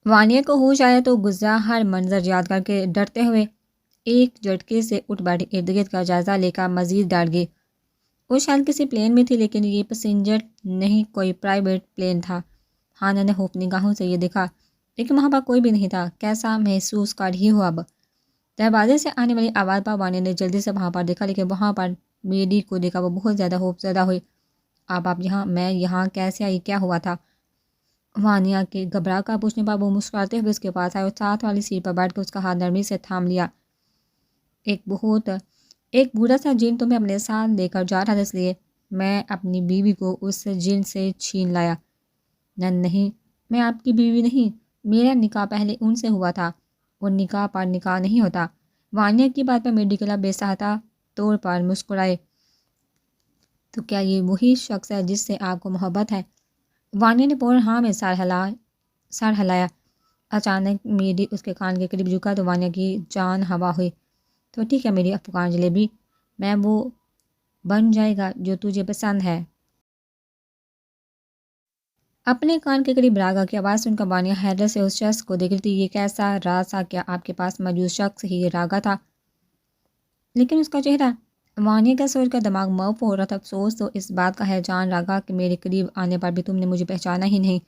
وانیہ کو ہوش آیا تو گزرا ہر منظر یاد کر کے ڈرتے ہوئے ایک جھٹکے سے اٹھ بیٹھی، ارد گرد کا جائزہ لے کر مزید ڈر گئی۔ وہ شاید کسی پلین میں تھی، لیکن یہ پیسنجر نہیں، کوئی پرائیویٹ پلین تھا۔ ہانا نے خوف نگاہوں سے یہ دیکھا، لیکن وہاں پر کوئی بھی نہیں تھا۔ کیسا محسوس کر رہی ہو اب؟ دروازے سے آنے والی آواز پر وانیہ نے جلدی سے وہاں پر دیکھا، لیکن وہاں پر میری کو دیکھا وہ بہت زیادہ خوف زدہ ہوئی۔ اب آپ یہاں؟ میں یہاں کیسے آئی؟ کیا ہوا تھا؟ وانیہ کے گھبرا کر پوچھنے پر وہ مسکراتے ہوئے اس کے پاس آئے اور ساتھ والی سیٹ پر بیٹھ کر اس کا ہاتھ نرمی سے تھام لیا۔ ایک بوڑھا سا جن تمہیں اپنے ساتھ لے کر جا رہا تھا، اس لیے میں اپنی بیوی کو اس جن سے چھین لایا۔ نہیں، میں آپ کی بیوی نہیں، میرا نکاح پہلے ان سے ہوا تھا، اور نکاح پر نکاح نہیں ہوتا۔ وانیہ کی بات پر میڈیکل بے ساختہ طور پر مسکرائے۔ تو کیا یہ وہی شخص ہے جس سے آپ کو محبت ہے؟ وانیہ نے فوراً ہاں میں سر ہلایا۔ اچانک میری اس کے کان کے قریب جھکا تو وانیہ کی جان ہوا ہوئی۔ تو ٹھیک ہے میری افغان جلیبی، میں وہ بن جائے گا جو تجھے پسند ہے۔ اپنے کان کے قریب راگا کی آواز سن کر وانیہ حیرت سے اس شخص کو دیکھ رہی تھی۔ یہ کیسا راز تھا؟ کیا آپ کے پاس موجود شخص ہی راگا تھا؟ لیکن اس کا چہرہ… وانیہ کا سوچ کر دماغ موف ہو رہا تھا۔ افسوس تو اس بات کا ہے جان راگا کہ میرے قریب آنے پر بھی تم نے مجھے پہچانا ہی نہیں۔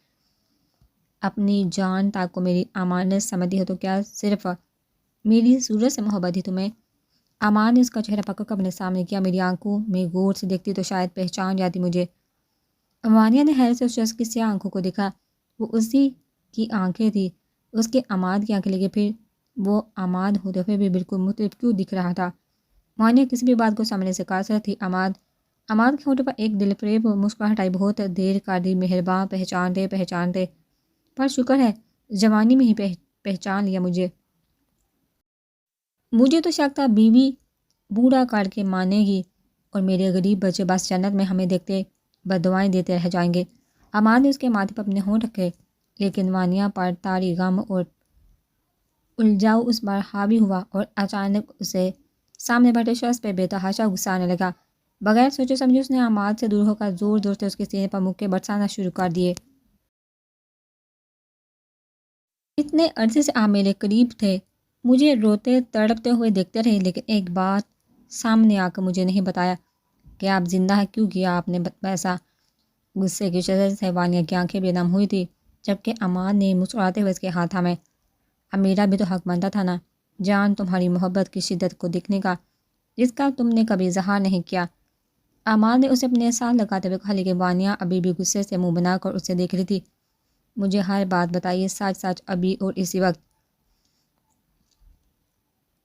اپنی جان تک کو میری امانت سمجھتی ہو تو کیا صرف میری صورت سے محبت ہی تمہیں؟ امان نے اس کا چہرہ پکڑ کر اپنے سامنے کیا۔ میری آنکھوں میں غور سے دیکھتی تو شاید پہچان جاتی مجھے۔ وانیہ نے حیرت سے اس شخص کی سیاہ آنکھوں کو دیکھا۔ وہ اسی کی آنکھیں تھی، اس کے عماد کی آنکھیں، لیکن پھر وہ عماد ہوتے ہوئے بھی بالکل مختلف کیوں دکھ رہا تھا؟ وانیہ کسی بھی بات کو سامنے سے قاصر تھی۔ عماد کے ہونٹوں پر ایک دل فریب مسکراہٹ آئی۔ بہت دیر کر دی مہرباں، پہچانتے پر شکر ہے جوانی میں ہی پہچان لیا مجھے تو شک تھا بیوی بوڑھا کر کے مانے گی اور میرے غریب بچے بس جنت میں ہمیں دیکھتے بددعائیں دیتے رہ جائیں گے۔ عماد نے اس کے ماتھے پر اپنے ہونٹ رکھے، لیکن وانیہ پر طاری غم اور الجھاؤ اس پر حاوی ہوا اور اچانک اسے سامنے بیٹھے شخص پہ بے تحاشا غصہ آنے لگا۔ بغیر سوچے سمجھے اس نے عماد سے دور ہو کر زور زور سے اس کے سینے پر مکے برسانا شروع کر دیے۔ اتنے عرصے سے آپ میرے قریب تھے، مجھے روتے تڑپتے ہوئے دیکھتے رہے، لیکن ایک بات سامنے آ کر مجھے نہیں بتایا کہ آپ زندہ ہیں۔ کیوں کیا آپ نے ایسا؟ غصے کی شدت سے وانیہ کی آنکھیں بے نم ہوئی تھی، جبکہ عماد نے مسکراتے ہوئے اس کے ہاتھ تھامے۔ اب میرا بھی تو حق بنتا تھا نا جان، تمہاری محبت کی شدت کو دیکھنے کا، جس کا تم نے کبھی اظہار نہیں کیا۔ عماد نے اسے اپنے ساتھ لگاتے ہوئے کہا، لیکن وانیہ ابھی بھی غصے سے منہ بنا کر اسے دیکھ رہی تھی۔ مجھے ہر بات بتائیے، سچ سچ، ابھی اور اسی وقت۔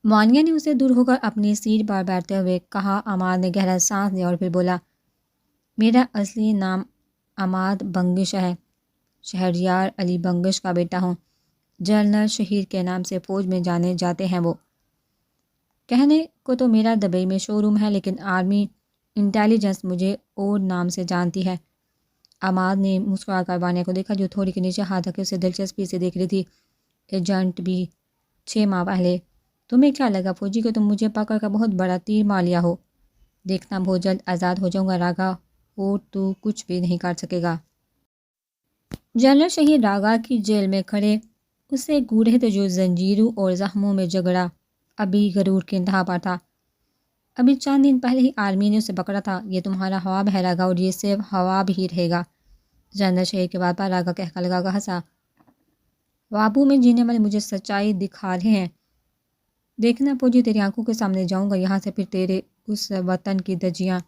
وانیہ نے اسے دور ہو کر اپنی سیٹ پر بیٹھتے ہوئے کہا۔ عماد نے گہرا سانس لیا اور پھر بولا، میرا اصلی نام عماد بنگش ہے، شہریار علی بنگش کا بیٹا ہوں۔ جنرل شہیر کے نام سے فوج میں جانے جاتے ہیں وہ۔ کہنے کو تو میرا دبئی میں شو روم ہے، لیکن آرمی انٹیلیجنس مجھے اور نام سے جانتی ہے۔ عماد نے مسکرا کر وانیہ کو دیکھا، جو تھوڑی کے نیچے ہاتھ رکھے اسے دلچسپی سے دیکھ رہی تھی۔ ایجنٹ بھی 6 ماہ پہلے۔ تمہیں کیا لگا فوجی کہ تم مجھے پکڑ کر بہت بڑا تیر مار لیا ہو؟ دیکھنا بہت جلد آزاد ہو جاؤں گا راگا، اور تو کچھ بھی نہیں کر سکے گا۔ جنرل شہیر راگا کی جیل میں کھڑے اسے گو رہے تھے، جو زنجیروں اور زخموں میں جگڑا ابھی غرور کی انتہا پر تھا۔ ابھی چند دن پہلے ہی آرمی نے اسے پکڑا تھا۔ یہ تمہارا خواب ہے راگا، اور یہ صرف خواب ہی رہے گا۔ جنرل شہیر کے بعد پر راگا کہہ لگا کر ہنسا۔ خوابوں میں جینے والے مجھے سچائی دکھا رہے ہیں۔ دیکھنا فوجی، تیری آنکھوں کے سامنے جاؤں گا یہاں سے، پھر تیرے اس وطن کی دھجیاں۔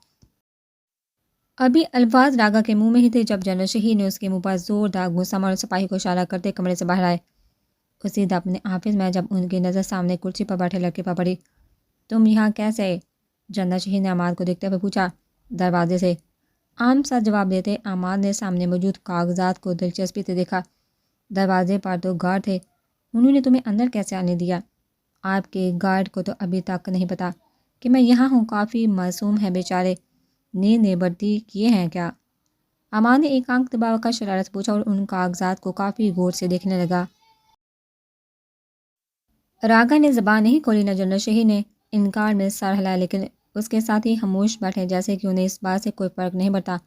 ابھی الفاظ راگا کے منہ میں ہی تھے جب جنرل شہیر نے اس کے منہ پر زوردار گھونسا مارا اور سپاہی کو اشارہ کرتے کمرے سے باہر آئے۔ وہ سیدھا اپنے آفس میں، جب ان کی نظر سامنے کرسی پر بیٹھے لڑکے پر پڑی۔ تم یہاں کیسے؟ جنرل شہیر نے عماد کو دیکھتے ہوئے پوچھا۔ دروازے سے، عام سا جواب دیتے عماد نے سامنے موجود کاغذات کو دلچسپی سے دیکھا۔ دروازے پر تو گارڈ تھے، انہوں نے تمہیں اندر کیسے آنے دیا؟ آپ کے گارڈ کو تو ابھی تک نہیں پتا کہ میں یہاں ہوں، کافی معصوم ہے بیچارے، نیند بڑھتی کیے ہیں کیا؟ عماد نے ایک آنکھ دبا کر شرارت سے پوچھا اور ان کاغذات کو کافی غور سے دیکھنے لگا۔ راگا نے زبان نہیں کھولی۔ نہ جنرل شہیر نے انکار میں سر ہلایا، لیکن اس کے ساتھ ہی خاموش بیٹھے، جیسے کہ انہیں اس بات سے کوئی فرق نہیں پڑتا۔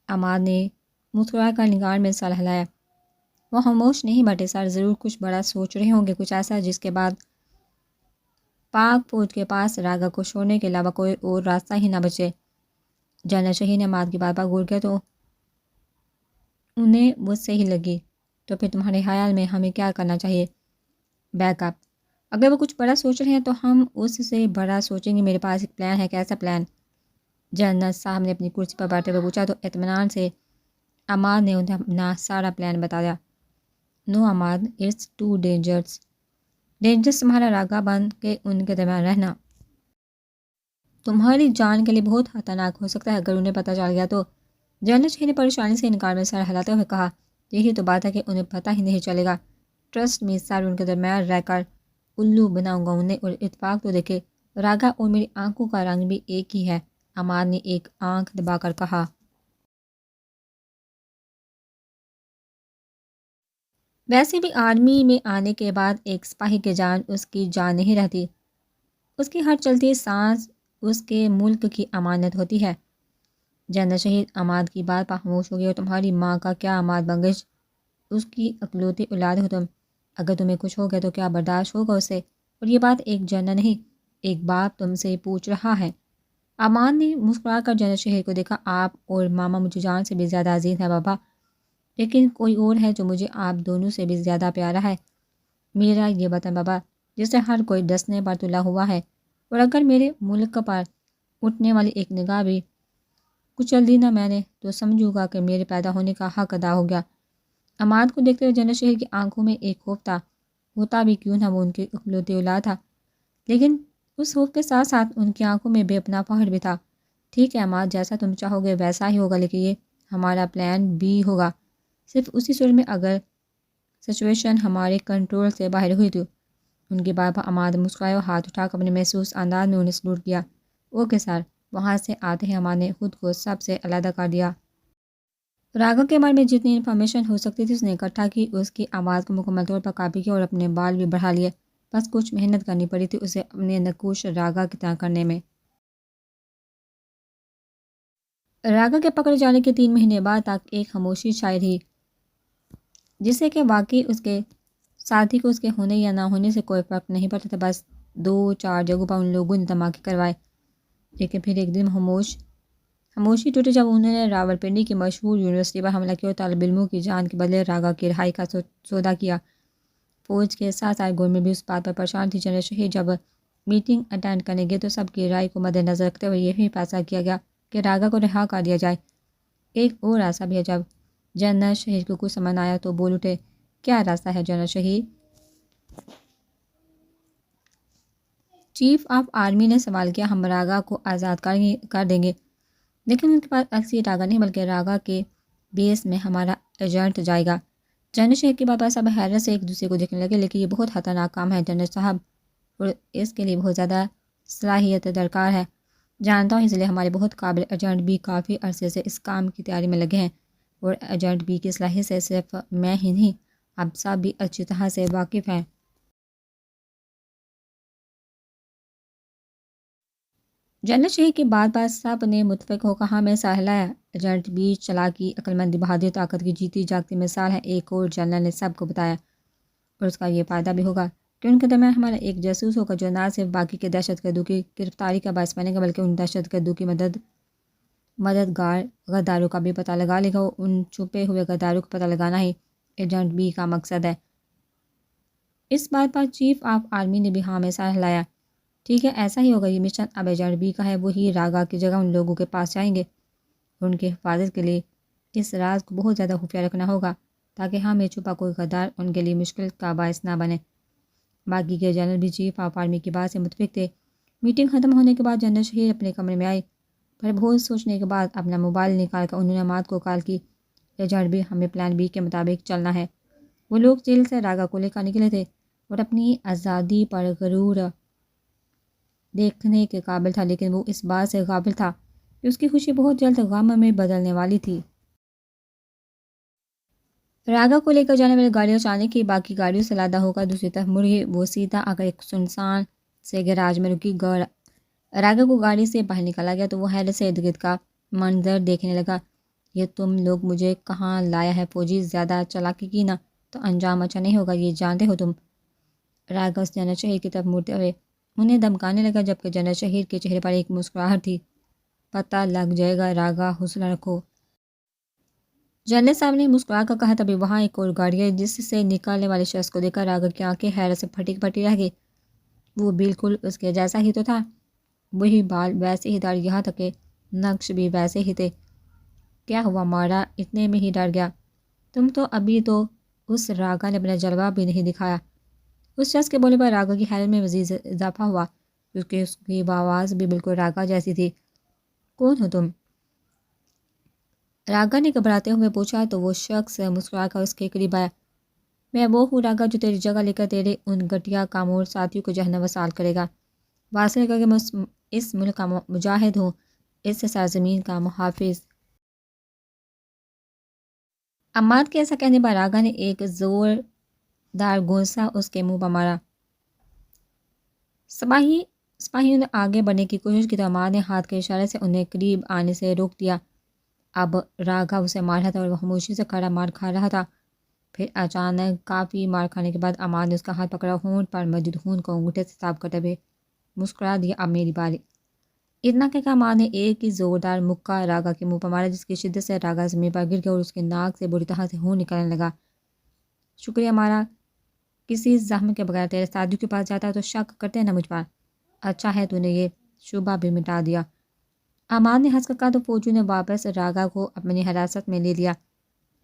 عماد نے مسکرا کر انکار میں سر ہلایا۔ وہ خاموش نہیں بیٹھے، سر ضرور کچھ بڑا سوچ رہے ہوں گے، کچھ ایسا جس کے بعد پاک فوج کے پاس راگا کو چھوڑنے کے علاوہ کوئی اور راستہ ہی نہ بچے۔ جنرل شہید نے مات کی بات پر غور کیا تو انہیں وہ صحیح لگی۔ تو پھر تمہارے خیال میں ہمیں کیا کرنا چاہیے؟ Back up. اگر وہ کچھ بڑا سوچ رہے ہیں تو ہم اس سے بڑا سوچیں گے۔ میرے پاس ایک پلان ہے۔ کیسا پلان؟ جنرل صاحب نے اپنی کرسی پر بیٹھے ہوئے پوچھا تو اطمینان سے عماد نے انہیں اپنا سارا پلان بتایا۔ نو عماد، اٹس ٹو ڈینجرس۔ ڈینجرس تمہارا راگا بن کے ان کے درمیان رہنا تمہاری جان کے لیے بہت خطرناک ہو سکتا ہے اگر انہیں پتہ چل گیا تو۔ جنرل شہید نے پریشانی سے انکار میں سر ہلاتے ہوئے کہا، یہی تو بات ہے کہ انہیں پتہ ہی نہیں چلے گا۔ ٹرسٹ می سر، ان کے درمیان رہ کر الو بناؤں گا انہیں، اور اتفاق تو دیکھے، راگا اور میری آنکھوں کا رنگ بھی ایک ہی ہے۔ عماد نے ایک آنکھ دبا کر کہا۔ ویسے بھی آرمی میں آنے کے بعد ایک سپاہی کی جان اس کی جان نہیں رہتی، اس کی ہر چلتی سانس اس کے ملک کی امانت ہوتی ہے۔ جنرل شہید عماد کی بات پر خاموش ہو گئی۔ اور تمہاری ماں کا کیا عماد بنگش؟ اس کی اکلوتی اولاد ہو تم، اگر تمہیں کچھ ہو گیا تو کیا برداشت ہوگا اسے؟ اور یہ بات ایک جنرل نہیں، ایک باپ تم سے پوچھ رہا ہے۔ عماد نے مسکرا کر جنرل شہید کو دیکھا۔ آپ اور ماما مجھے جان سے بھی زیادہ عزیز ہیں بابا، لیکن کوئی اور ہے جو مجھے آپ دونوں سے بھی زیادہ پیارا ہے، میرا یہ وطن بابا، جسے ہر کوئی ڈسنے پر تلا ہوا ہے، اور اگر میرے ملک پر اٹھنے والی ایک نگاہ بھی کچل دی نہ میں نے تو سمجھوں گا کہ میرے پیدا ہونے کا حق ادا ہو گیا۔ عماد کو دیکھتے ہوئے جنرل شہید کی آنکھوں میں ایک خوف تھا، ہوتا بھی کیوں نہ، وہ ان کی اکلوتی اولاد تھا، لیکن اس خوف کے ساتھ ساتھ ان کی آنکھوں میں بے پناہ فخر بھی تھا۔ ٹھیک ہے عماد، جیسا تم چاہو گے ویسا ہی ہوگا، لیکن یہ ہمارا پلان بی ہوگا، صرف اسی صورت میں اگر سچویشن ہمارے کنٹرول سے باہر ہوئی تو۔ ان کی بات پر عماد مسکرائے اور ہاتھ اٹھا کر اپنے محسوس انداز میں انہیں سلوٹ کیا۔ اوکے سر، وہاں سے آتے ہی عماد نے خود کو سب سے علیحدہ کر دیا۔ راگا کے بارے میں جتنی انفارمیشن ہو سکتی تھی اس نے اکٹھا کی، اس کی آواز کو مکمل طور پر کاپی کیا اور اپنے بال بھی بڑھا لیے۔ بس کچھ محنت کرنی پڑی تھی اسے اپنے نقوش راگا کی طرح کرنے میں۔ راگا کے پکڑے جانے کے 3 مہینے بعد تک ایک خاموشی چھائی رہی، جسے کہ واقعی اس کے ساتھی کو اس کے ہونے یا نہ ہونے سے کوئی فرق نہیں پڑتا تھا۔ بس 2-4 جگہوں پر ان لوگوں نے دھماکے کروائے، لیکن پھر ایک دن خاموشی ٹوٹی جب انہوں نے راول پنڈی کی مشہور یونیورسٹی پر حملہ کیا اور طالب علموں کی جان کے بدلے راگا کی رہائی کا سودا کیا۔ فوج کے ساتھ ساتھ گورنمنٹ بھی اس بات پر پریشان تھی۔ جنرل شہید جب میٹنگ اٹینڈ کرنے گئے تو سب کی رائے کو مد نظر رکھتے ہوئے یہ بھی فیصلہ کیا گیا کہ راگا کو رہا کر دیا جائے۔ ایک اور راستہ بھی ہے۔ جب جنرل شہید کو کچھ سمجھ آیا تو بول اٹھے، کیا راستہ ہے جنرل شہید؟ چیف آف آرمی نے سوال کیا۔ ہم راگا کو آزاد کر دیں گے، لیکن ان کے پاس اکثر راگا نہیں بلکہ راگا کے بیس میں ہمارا ایجنٹ جائے گا۔ جنرل شہید کے بابا صاحب حیرت سے ایک دوسرے کو دیکھنے لگے، لیکن یہ بہت خطرناک کام ہے جنرل صاحب، اور اس کے لیے بہت زیادہ صلاحیت درکار ہے۔ جانتا ہوں، اس لیے ہمارے بہت قابل ایجنٹ بھی کافی عرصے سے اس کام کی تیاری میں لگے ہیں، اور ایجنٹ بھی کی صلاحیت سے صرف میں ہی نہیں، آپ سب بھی اچھی طرح سے واقف ہیں۔ جنرل شہید کی بات پر سب نے متفق ہو کہا میں سر ہلایا۔ ایجنٹ بھی چالاکی، عقلمندی، بہادری، طاقت کی جیتی جاگتی مثال ہے۔ ایک اور جنرل نے سب کو بتایا، اور اس کا یہ فائدہ بھی ہوگا کہ ان کے درمیان ہمارا ایک جاسوس ہوگا جو نہ صرف باقی کے دہشت گردوں کی گرفتاری کا باعث بنے گا بلکہ ان دہشت گردوں کی مددگار غداروں کا بھی پتہ لگا لے گا، اور ان چھپے ہوئے غداروں کا پتہ لگانا ہی ایجنٹ بی کا مقصد ہے۔ اس بات پر چیف آف آرمی نے بھی ہاں میں سر ہلایا۔ ٹھیک ہے، ایسا ہی ہوگا، یہ مشن اب ایجنٹ بی کا ہے، وہی راگا کی جگہ ان لوگوں کے پاس جائیں گے، اور ان کی حفاظت کے لیے اس راز کو بہت زیادہ خفیہ رکھنا ہوگا تاکہ ہمیں چھپا کوئی غدار ان کے لیے مشکل کا باعث نہ بنے۔ باقی کے جنرل بھی چیف آف آرمی کی بات سے متفق تھے۔ میٹنگ ختم ہونے کے بعد جنرل شہید اپنے کمرے میں آئے، پر بہت سوچنے کے بعد اپنا موبائل نکال کر انہوں نے عماد کو کال کی، ایجنٹ بی، ہمیں پلان بی کے مطابق چلنا ہے۔ وہ لوگ جیل سے راگا کو لے کر نکلے تھے اور اپنی آزادی پر غرور دیکھنے کے قابل تھا، لیکن وہ اس بات سے غافل تھا کہ اس کی خوشی بہت جلد غم میں بدلنے والی تھی۔ راگا کو لے کر جانے والی گاڑیاں چانے کی باقی گاڑیوں سے علیحدہ ہو کر دوسری طرف مڑی، وہ سیدھا آ کر ایک سنسان سے گیراج میں رکی۔ راگا کو گاڑی سے باہر نکالا گیا تو وہ حیرت سے ارد گرد کا منظر دیکھنے لگا۔ یہ تم لوگ مجھے کہاں لایا ہے فوجی؟ زیادہ چالاکی کی نہ، تو انجام اچھا نہیں ہوگا، یہ جانتے ہو تم؟ راگا اس جنرل شہیر کی طرف مڑتے ہوئے انہیں دمکانے لگا، جبکہ جنرل شہیر کے چہرے پر ایک مسکراہٹ تھی۔ پتہ لگ جائے گا راگا، حوصلہ رکھو۔ جنرل صاحب نے مسکرا کر کہا۔ تبھی وہاں ایک اور گاڑی آئی، جس سے نکالنے والے شخص کو دیکھا راگا کی آنکھیں حیرت سے پھٹی پھٹی رہ گئی۔ وہ بالکل اس کے جیسا ہی تو تھا، وہی بال، ویسے ہی داڑھی، یہاں تک کہ نقش بھی ویسے ہی تھے۔ کیا ہوا مارا؟ اتنے میں ہی ڈر گیا؟ تم تو ابھی تو اس راگا نے اپنا جلوہ بھی نہیں دکھایا۔ اس شخص کے بولنے پر راگا کی حیرت میں مزید اضافہ ہوا، کیونکہ اس کی آواز بھی بالکل راگا جیسی تھی۔ کون ہو تم؟ راگا نے گھبراتے ہوئے پوچھا تو وہ شخص مسکرا کر اس کے قریب آیا۔ میں وہ ہوں راگا جو تیری جگہ لے کر تیرے ان گھٹیا کامور ساتھیوں کو جہنم وصال کرے گا۔ واصل کر کے میں اس ملک کا مجاہد ہوں، اس سرزمین کا محافظ۔ عماد کے ایسا کہنے پر راگا نے ایک زوردار گونسا اس کے منہ پر مارا۔ سپاہیوں نے آگے بڑھنے کی کوشش کی تو عماد نے ہاتھ کے اشارے سے انہیں قریب آنے سے روک دیا۔ اب راگا اسے مار رہا تھا اور وہ خاموشی سے کھڑا مار کھا رہا تھا۔ پھر اچانک کافی مار کھانے کے بعد عماد نے اس کا ہاتھ پکڑا، ہونٹ پر موجود خون کو انگوٹھے سے صاف کرتے ہوئے مسکرا دیا، اب میری باری۔ اتنا کہ عماد نے ایک ہی زوردار مکہ راگا کے منہ پر مارا، جس کی شدت سے راگا زمین پر گر گیا اور اس کے ناک سے بری طرح سے خون نکلنے لگا۔ شکریہ مارا، کسی زخم کے بغیر تیرے ساتھیوں کے پاس جاتا تو شک کرتے نہ مجھ پر۔ اچھا ہے تو نے یہ شبہ بھی مٹا دیا۔ عماد نے ہنس کر کہا تو فوجیوں نے واپس راگا کو اپنی حراست میں لے لیا۔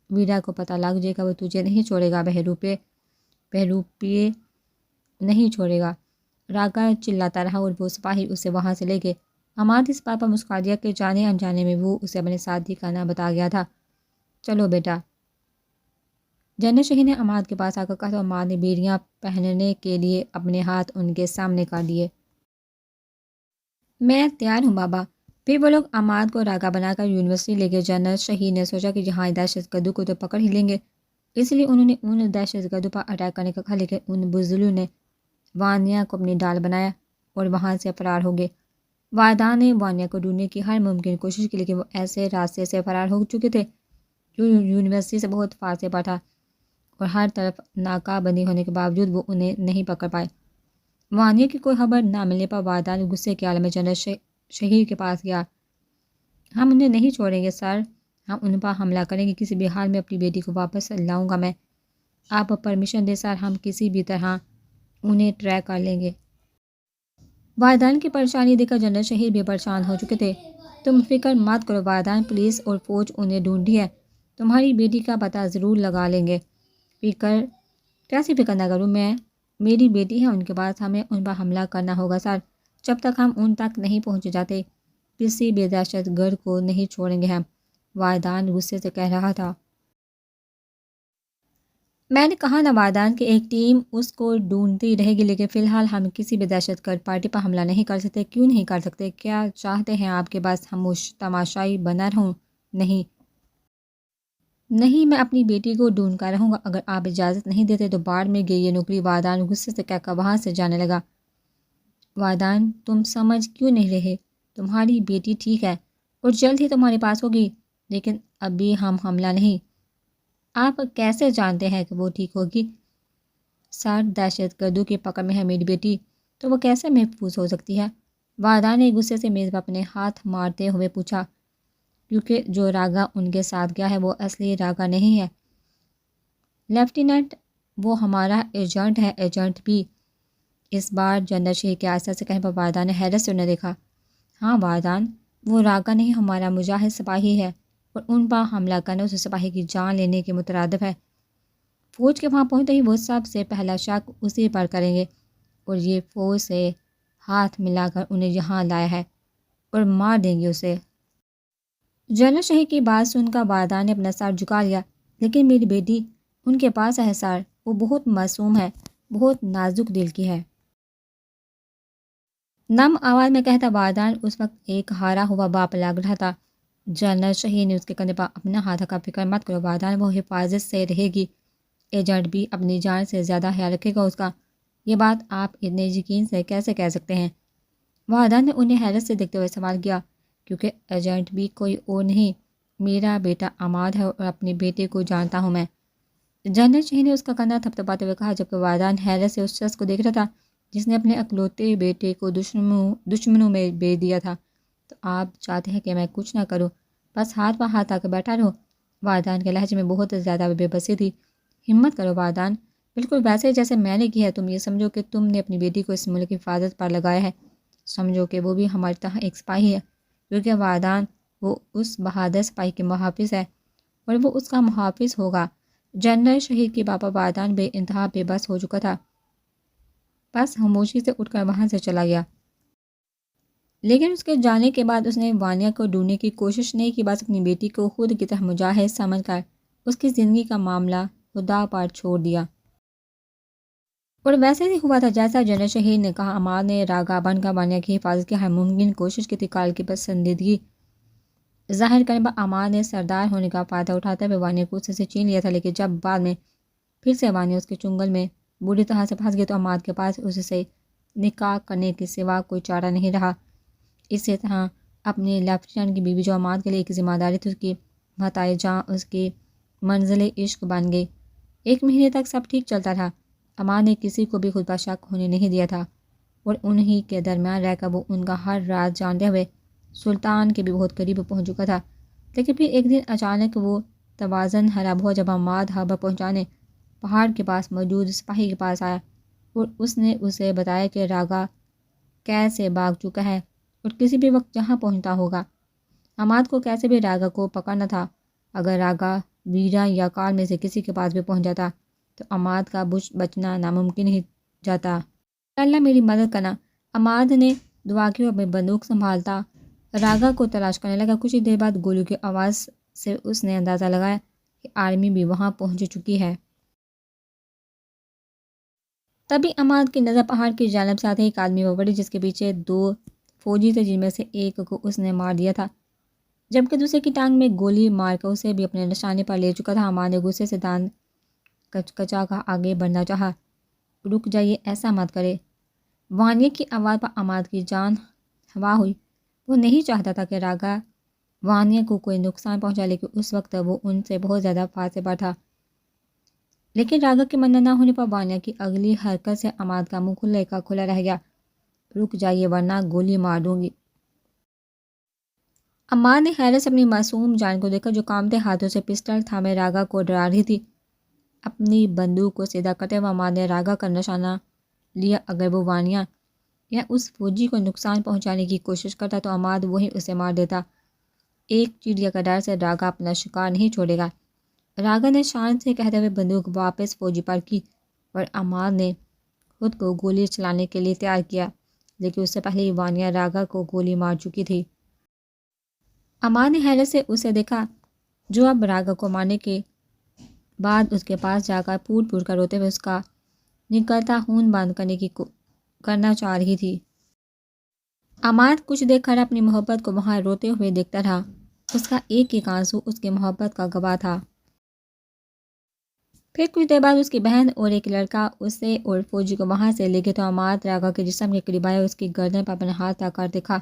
ویرا کو پتہ لگ جائے گا، وہ تجھے نہیں چھوڑے گا، بہروپیے نہیں چھوڑے گا۔ راگا چلاتا رہا اور وہ سپاہی اسے وہاں سے لے گئے۔ عماد اس بات پر مسکرا دیا کہ جانے انجانے میں وہ اسے اپنے ساتھی کا نام بتا گیا تھا۔ چلو بیٹا۔ جنرل شہیر نے عماد کے پاس آ کر کہا تو عماد نے بیڑیاں پہننے کے لیے اپنے ہاتھ ان کے سامنے کر دیے۔ میں تیار ہوں بابا۔ پھر وہ لوگ عماد کو راگا بنا کر یونیورسٹی لے گئے۔ جنرل شہید نے سوچا کہ یہاں دہشت گردوں کو تو پکڑ ہی لیں گے، اس لیے انہوں نے ان دہشت گردوں پر اٹیک کرنے کا کہا، لیکن ان بزدلوں نے وانیا کو اپنی ڈال بنایا اور وہاں سے فرار ہو گئے۔ واحدان نے وانیا کو ڈھونڈنے کی ہر ممکن کوشش کی، لیکن وہ ایسے راستے سے فرار ہو چکے تھے جو یونیورسٹی سے بہت فاصلے پر تھا، اور ہر طرف ناکہ بندی ہونے کے باوجود وہ انہیں نہیں پکڑ پائے۔ وانیا کی کوئی خبر نہ ملنے پر واحدان غصے کے عالم میں جنرل شہیر کے پاس گیا۔ ہم انہیں نہیں چھوڑیں گے سر، ہم ان پر حملہ کریں گے، کسی بھی حال میں اپنی بیٹی کو واپس لاؤں گا میں۔ آپ پرمیشن دیں سر، ہم کسی بھی طرح انہیں ٹریک کر لیں گے۔ واحدان کی پریشانی دیکھ کر جنرل شہیر بھی پریشان ہو چکے تھے۔ تم فکر مت کرو واحدان، پولیس اور فوج انہیں ڈھونڈی ہے، تمہاری بیٹی کا پتہ ضرور لگا لیں گے۔ کیسی فکر نہ کروں میں، میری بیٹی ہے ان کے پاس، ہمیں ان پر حملہ کرنا ہوگا سر۔ جب تک ہم ان تک نہیں پہنچ جاتے کسی بھی دہشت گرد کو نہیں چھوڑیں گے ہم، واحدان غصے سے کہہ رہا تھا۔ میں نے کہا نا واحدان کہ ایک ٹیم اس کو ڈھونڈتی رہے گی، لیکن فی الحال ہم کسی بھی دہشت گرد پارٹی پر حملہ نہیں کر سکتے۔ کیوں نہیں کر سکتے؟ کیا چاہتے ہیں آپ کے پاس ہم تماشائی بنا رہوں؟ نہیں، میں اپنی بیٹی کو ڈھونڈ کر رہوں گا، اگر آپ اجازت نہیں دیتے تو باڑ میں گئی یہ نوکری، واحدان غصے سے کہہ کر وہاں سے جانے لگا۔ واحدان تم سمجھ کیوں نہیں رہے؟ تمہاری بیٹی ٹھیک ہے اور جلد ہی تمہارے پاس ہوگی، لیکن ابھی ہم حملہ نہیں۔ آپ کیسے جانتے ہیں کہ وہ ٹھیک ہوگی؟ سر، دہشت گردوں کی پکڑ میں ہے میری بیٹی، تو وہ کیسے محفوظ ہو سکتی ہے؟ واحدان نے غصے سے میز پر اپنے ہاتھ مارتے ہوئے پوچھا، کیونکہ جو راگا ان کے ساتھ گیا ہے وہ اصلی راگا نہیں ہے لیفٹیننٹ، وہ ہمارا ایجنٹ ہے، ایجنٹ بھی۔ اس بار جنرل شہیر کے آہستہ سے کہنے پر واحدان نے حیرت سے انہیں دیکھا۔ ہاں واحدان، وہ راگا نہیں، ہمارا مجاہد سپاہی ہے، اور ان پر حملہ کرنا اس سپاہی کی جان لینے کے مترادف ہے۔ فوج کے وہاں پہنچتے ہی وہ سب سے پہلا شک اسی پر کریں گے، اور یہ فوج سے ہاتھ ملا کر انہیں یہاں لایا ہے، اور مار دیں گے اسے۔ جنرل شہیر کی بات سن کر واحدان نے اپنا سر جھکا لیا۔ لیکن میری بیٹی ان کے پاس ہے سر، وہ بہت معصوم ہے، بہت نازک دل کی ہے۔ نم آواز میں کہتا واحدان اس وقت ایک ہارا ہوا باپ لگ رہا تھا۔ جنرل شہیر نے اس کے کندھے پر اپنا ہاتھ رکھا، فکر مت کرو واحدان، وہ حفاظت سے رہے گی، ایجنٹ بھی اپنی جان سے زیادہ خیال رکھے گا اس کا۔ یہ بات آپ اتنے یقین سے کیسے کہہ سکتے ہیں؟ واحدان نے انہیں حیرت سے دیکھتے ہوئے سوال کیا، کیونکہ ایجنٹ بھی کوئی اور نہیں، میرا بیٹا عماد ہے، اور اپنے بیٹے کو جانتا ہوں میں۔ جنرل شہید نے اس کا کندھا تھپتھپاتے ہوئے کہا، جبکہ وادان حیرت سے اس شخص کو دیکھ رہا تھا جس نے اپنے اکلوتے بیٹے کو دشمنوں میں بیچ دیا تھا۔ تو آپ چاہتے ہیں کہ میں کچھ نہ کروں، بس ہاتھ پہ ہاتھ آ کے بیٹھا رہو؟ وادان کے لہجے میں بہت زیادہ بے بسی تھی۔ ہمت کرو وادان، بالکل ویسے جیسے میں نے کی ہے۔ تم یہ سمجھو کہ تم نے اپنی بیٹی کو اس ملک کی حفاظت پر لگایا ہے، سمجھو کہ وہ بھی ہماری طرح ایک سپاہی ہے، کیونکہ وادان وہ اس بہادر سپاہی کے محافظ ہے اور وہ اس کا محافظ ہوگا۔ جنرل شہید کے پاپا وادان بے انتہا بے بس ہو چکا تھا، بس خاموشی سے اٹھ کر وہاں سے چلا گیا۔ لیکن اس کے جانے کے بعد اس نے وانیا کو ڈھونڈنے کی کوشش نہیں کی، بس اپنی بیٹی کو خود کی طرح مجاہد سمجھ کر اس کی زندگی کا معاملہ خدا پر چھوڑ دیا۔ اور ویسے ہی ہوا تھا جیسا جنرل شہید نے کہا۔ عماد نے راگا بن کا وانیا کی حفاظت کی ہر ممکن کوشش کی تھی۔ کال کی پسندیدگی ظاہر کرنے پر عماد نے سردار ہونے کا فائدہ اٹھاتے ہوئے وانیا کو اس سے چھین لیا تھا، لیکن جب بعد میں پھر سے وانیا اس کے چنگل میں بری طرح سے پھنس گئی تو عماد کے پاس اس سے نکاح کرنے کے سوا کوئی چارہ نہیں رہا۔ اسی طرح اپنے لیفٹیننٹ کی بیوی جو عماد کے لیے ایک ذمہ داری تھی، اس کی متاع جاں اس کی منزل عشق بن گئی۔ 1 مہینے تک سب ٹھیک چلتا تھا۔ عماد نے کسی کو بھی خود پر شک ہونے نہیں دیا تھا اور انہی کے درمیان رہ کر وہ ان کا ہر راز جانتے ہوئے سلطان کے بھی بہت قریب پہنچ چکا تھا۔ لیکن پھر ایک دن اچانک وہ توازن خراب ہوا جب عماد خبر پہنچانے پہاڑ کے پاس موجود سپاہی کے پاس آیا اور اس نے اسے بتایا کہ راگا قید سے بھاگ چکا ہے اور کسی بھی وقت جہاں پہنچتا ہوگا۔ عماد کو کیسے بھی راگا کو پکڑنا تھا۔ اگر راگا ویرا یا کال میں سے کسی کے پاس بھی پہنچ جاتا تو عماد کا بچنا ناممکن ہی جاتا۔ اللہ میری مدد کرنا۔ عماد نے دعا کی اور اپنی بندوق سنبھالتا راگا کو تلاش کرنے لگا۔ کچھ ہی دیر بعد گولیوں کی آواز سے اس نے اندازہ لگایا کہ آرمی بھی وہاں پہنچ چکی ہے۔ تبھی عماد کی نظر پہاڑ کی جانب سے آتے ایک آدمی پر پڑی جس کے پیچھے 2 فوجی تھے، جن میں سے ایک کو اس نے مار دیا تھا جبکہ دوسرے کی ٹانگ میں گولی مار کر اسے بھی اپنے نشانے پر لے چکا تھا۔ عماد نے غصے سے دانت کچا کر آگے بڑھنا چاہا۔ رک جائیے، ایسا مت کرے۔ وانیا کی آواز پر عماد کی جان ہوا ہوئی۔ وہ نہیں چاہتا تھا کہ راگا وانیا کو کوئی نقصان پہنچا، لیکن اس وقت وہ ان سے بہت زیادہ فاصلے پر تھا۔ لیکن راگا کے منع نہ ہونے پر وانیا کی اگلی حرکت سے عماد کا منہ کھلے کا کھلا رہ گیا۔ رک جائیے ورنہ گولی مار دوں گی۔ عماد نے حیرت سے اپنی معصوم جان کو دیکھا جو کانپتے ہاتھوں سے پسٹل تھامے راگا کو ڈرا رہی تھی۔ اپنی بندوق کو سیدھا کرتے ہوئے عماد نے راگا کا نشانہ لیا۔ اگر وہ وانیا یا اس فوجی کو نقصان پہنچانے کی کوشش کرتا تو عماد وہی اسے مار دیتا۔ ایک چڑیا کا ڈر سے راگا اپنا شکار نہیں چھوڑے گا۔ راگا نے شان سے کہتے ہوئے بندوق واپس فوجی پر کی اور عماد نے خود کو گولی چلانے کے لیے تیار کیا، لیکن اس سے پہلے ہی وانیا راگا کو گولی مار چکی تھی۔ عماد نے حیرت سے اسے دیکھا جو اب راگا کو مارنے کے بعد اس کے پاس جا کر پھوٹ پھوٹ کر روتے ہوئے اس کا نکلتا خون بند کرنا چاہ رہی تھی۔ عماد کچھ دیر کھڑا اپنی محبت کو وہاں روتے ہوئے دیکھتا رہا۔ اس کا ایک ایک آنسو اس کی محبت کا گواہ تھا۔ پھر کچھ دیر بعد اس کی بہن اور ایک لڑکا اسے اور فوجی کو وہاں سے لے گئے تو عماد راگا کے جسم کے قریب آیا اور اس کی گردن پر اپنا ہاتھ رکھ کر دیکھا۔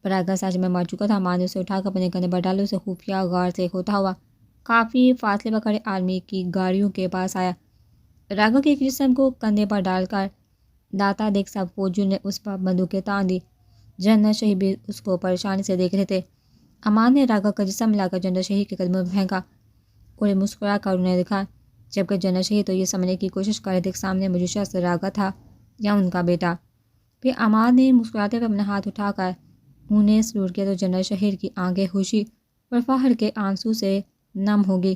راگا سچ میں مر چکا تھا۔ عماد نے اسے اٹھا کر اپنے کندھے پر ڈالا، اسے خفیہ غار سے ہوتا ہوا کافی فاصلے پر کھڑے آرمی کی گاڑیوں کے پاس آیا۔ راگا کے جسم کو کندھے پر ڈال کر داتا دیکھ سب فوجیوں نے اس پر بندوقیں تان دی۔ جنرل شہید بھی اس کو پریشانی سے دیکھ رہے تھے۔ عماد نے راگا کا جسم لا کر جنرل شہید کے قدموں میں پھینکا اور مسکرا کر انہیں دیکھا، جبکہ جنرل شہید تو یہ سمجھنے کی کوشش کر رہے تھے کہ سامنے موجود شخص راگا تھا یا ان کا بیٹا۔ پھر عماد نے مسکراتے ہوئے اپنا ہاتھ اٹھا کر انہیں سلوٹ کیا تو جنرل شہید کی آنکھیں خوشی اور فخر کے آنسو سے نم ہو گئی۔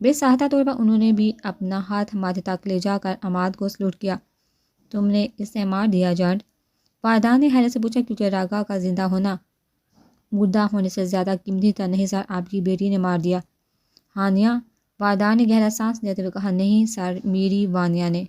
بے ساختہ طور پر انہوں نے بھی اپنا ہاتھ ماتھے تک لے جا کر عماد کو سلوٹ کیا۔ تم نے اسے مار دیا جنرل؟ وادان نے حیرت سے پوچھا، کیونکہ راگا کا زندہ ہونا مردہ ہونے سے زیادہ قیمتی تھا۔ نہیں سر، آپ کی بیٹی نے مار دیا۔ ہانیہ؟ وادان نے گہرا سانس لیتے ہوئے کہا، نہیں سر، میری وانیا نے۔